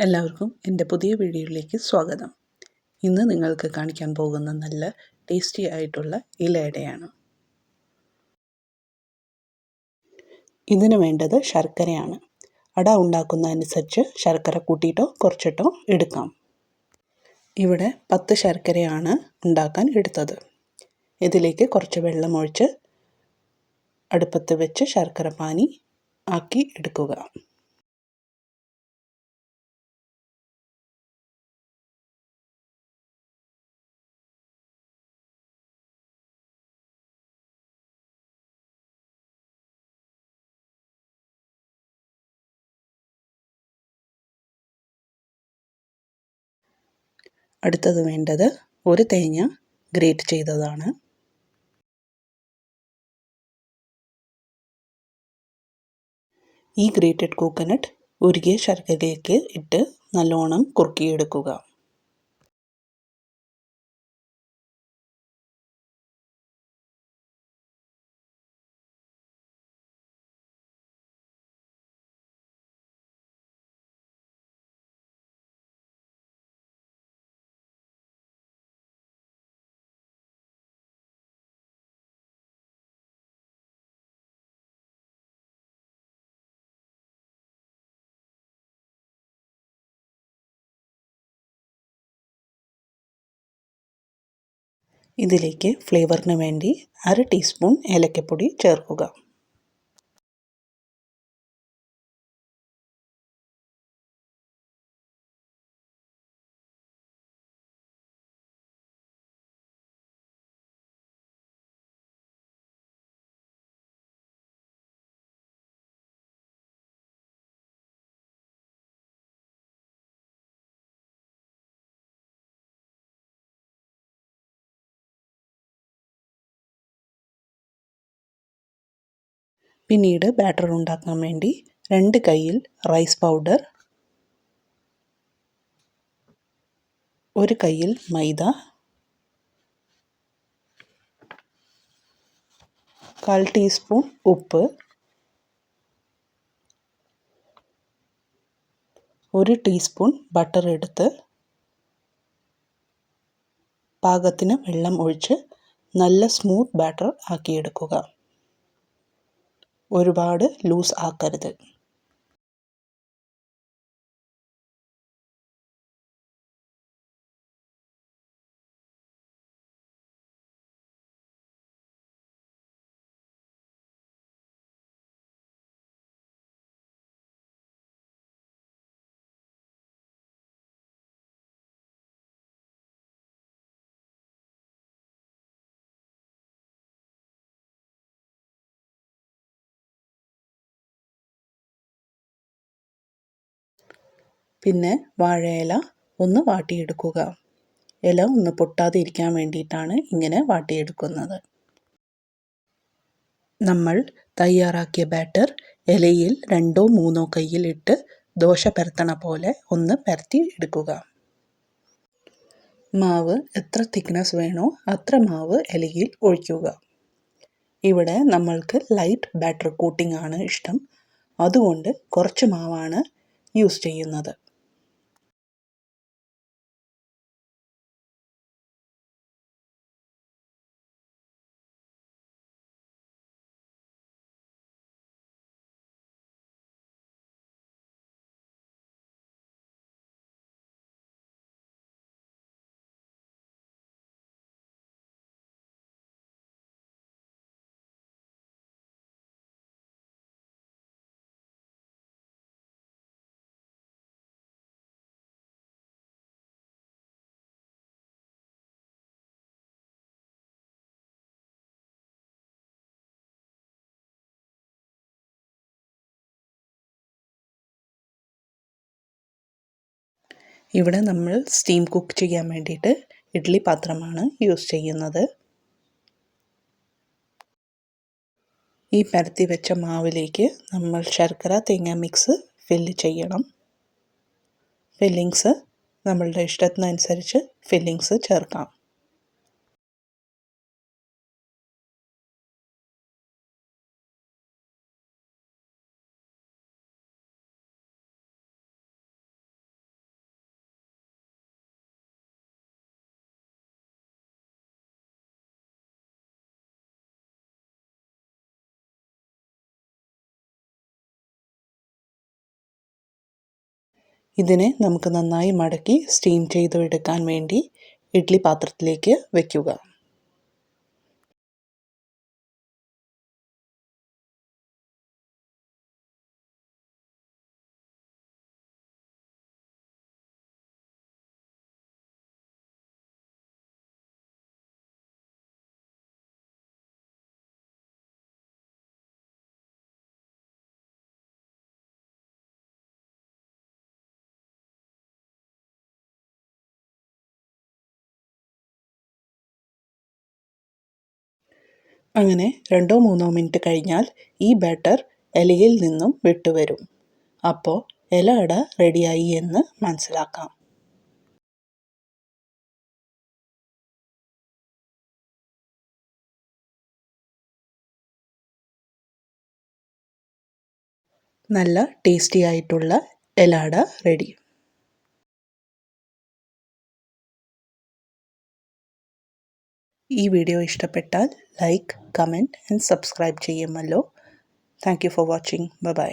എല്ലാവർക്കും എൻ്റെ പുതിയ വീഡിയോയിലേക്ക് സ്വാഗതം. ഇന്ന് നിങ്ങൾക്ക് കാണിക്കാൻ പോകുന്ന നല്ല ടേസ്റ്റി ആയിട്ടുള്ള ഇലയടയാണ്. ഇതിന് വേണ്ടത് ശർക്കരയാണ്. അട ഉണ്ടാക്കുന്നതനുസരിച്ച് ശർക്കര കൂട്ടിയിട്ടോ കുറച്ചിട്ടോ എടുക്കാം. ഇവിടെ 10 ശർക്കരയാണ് ഉണ്ടാക്കാൻ എടുത്തത്. ഇതിലേക്ക് കുറച്ച് വെള്ളം ഒഴിച്ച് അടുപ്പത്ത് വെച്ച് ശർക്കര പാനി ആക്കി എടുക്കുക. അടുത്തത് വേണ്ടത് ഒരു തേങ്ങ ഗ്രേറ്റ് ചെയ്തതാണ്. ഈ ഗ്രേറ്റഡ് കോക്കനട്ട് ഉരുകിയ ശർക്കരയിലേക്ക് ഇട്ട് നല്ലോണം കുറുക്കിയെടുക്കുക. ഇതിലേക്ക് ഫ്ലേവറിന് വേണ്ടി 1/2 ടീസ്പൂൺ ഏലക്കപ്പൊടി ചേർക്കുക. പിന്നീട് ബാറ്റർ ഉണ്ടാക്കാൻ വേണ്ടി 2 കയ്യിൽ റൈസ് പൗഡർ, 1 കയ്യിൽ മൈദ, 1/4 ടീസ്പൂൺ ഉപ്പ്, 1 ടീസ്പൂൺ ബട്ടർ എടുത്ത് പാകത്തിന് വെള്ളം ഒഴിച്ച് നല്ല സ്മൂത്ത് ബാറ്റർ ആക്കിയെടുക്കുക. ഒരുപാട് ലൂസ് ആക്കരുത്. പിന്നെ വാഴയില ഒന്ന് വാട്ടിയെടുക്കുക. ഇല ഒന്ന് പൊട്ടാതെ ഇരിക്കാൻ വേണ്ടിയിട്ടാണ് ഇങ്ങനെ വാട്ടിയെടുക്കുന്നത്. നമ്മൾ തയ്യാറാക്കിയ ബാറ്റർ ഇലയിൽ 2 or 3 കയ്യിലിട്ട് ദോശ പരത്തണ പോലെ ഒന്ന് പരത്തി എടുക്കുക. മാവ് എത്ര തിക്നെസ് വേണോ അത്ര മാവ് ഇലയിൽ ഒഴിക്കുക. ഇവിടെ നമ്മൾക്ക് ലൈറ്റ് ബാറ്റർ കോട്ടിംഗ് ആണ് ഇഷ്ടം, അതുകൊണ്ട് കുറച്ച് മാവാണ് യൂസ് ചെയ്യുന്നത്. ഇവിടെ നമ്മൾ സ്റ്റീം കുക്ക് ചെയ്യാൻ വേണ്ടിയിട്ട് ഇഡ്ഡലി പാത്രമാണ് യൂസ് ചെയ്യുന്നത്. ഈ പരത്തി വെച്ച മാവിലേക്ക് നമ്മൾ ശർക്കര തേങ്ങ മിക്സ് ഫില്ല് ചെയ്യണം. ഫില്ലിങ്സ് നമ്മളുടെ ഇഷ്ടത്തിനനുസരിച്ച് ഫില്ലിങ്സ് ചേർക്കാം. ഇതിനെ നമുക്ക് നന്നായി മടക്കി സ്റ്റീം ചെയ്ത് എടുക്കാൻ വേണ്ടി ഇഡ്ഡലി പാത്രത്തിലേക്ക് വയ്ക്കുക. അങ്ങനെ 2-3 മിനിറ്റ് കഴിഞ്ഞാൽ ഈ ബാറ്റർ ഇലയിൽ നിന്നും വിട്ടുവരും. അപ്പോൾ ഇല അട റെഡിയായി എന്ന് മനസ്സിലാക്കാം. നല്ല ടേസ്റ്റി ആയിട്ടുള്ള ഇല അട റെഡി. ഈ വീഡിയോ ഇഷ്ടപ്പെട്ടാൽ ലൈക്ക്, കമൻറ്റ് ആൻഡ് സബ്സ്ക്രൈബ് ചെയ്യുമല്ലോ. Thank you for watching. By.